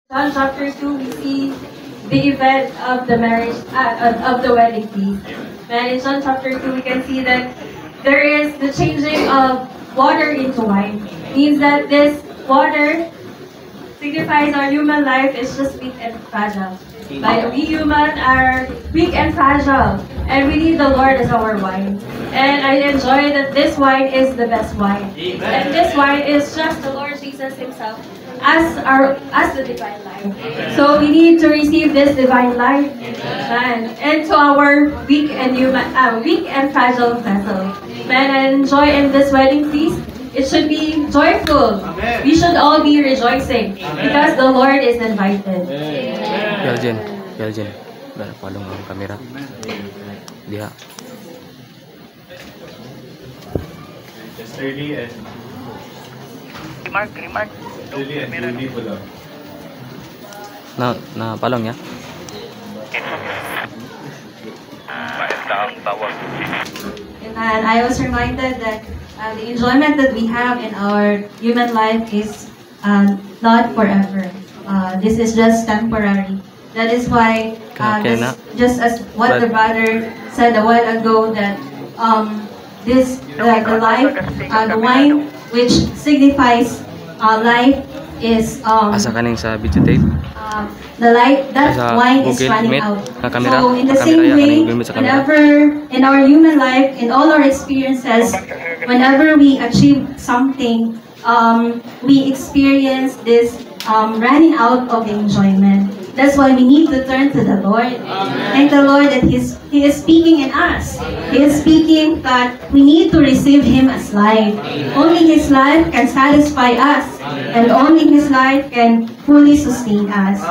John chapter 2, we see the event of the marriage, of the wedding feast. And in John chapter 2, we can see that there is the changing of water into wine. Means that this water signifies our human life is just weak and fragile. Like we human are weak and fragile, and we need the Lord as our wine. And I enjoy that this wine is the best wine. And this wine is just the Lord Jesus Himself as the divine life. So we need to receive this divine life and to our weak and fragile vessel. Man, I enjoy in this wedding feast. It should be joyful. Amen. We should all be rejoicing because the Lord is invited. Keljen, udah padong ang kamera. Dia. Just early and Remark. early and beautiful. Na palong ya. And I was reminded that the enjoyment that we have in our human life is not forever. This is just temporary. That is why, just as what the brother said a while ago, that the life, the wine which signifies life is Asa kaning sa video tape. the light, that Sa wine is Google running Meet, out. na kamera, So in the na same kamera, way, kaning Google Meet sa kamera. whenever in our human life, in all our experiences, whenever we achieve something, we experience this running out of enjoyment. That's why we need to turn to the Lord. Thank the Lord that He is speaking in us. He is speaking that we need to receive Him as life. Only His life can satisfy us, and only His life can fully sustain us.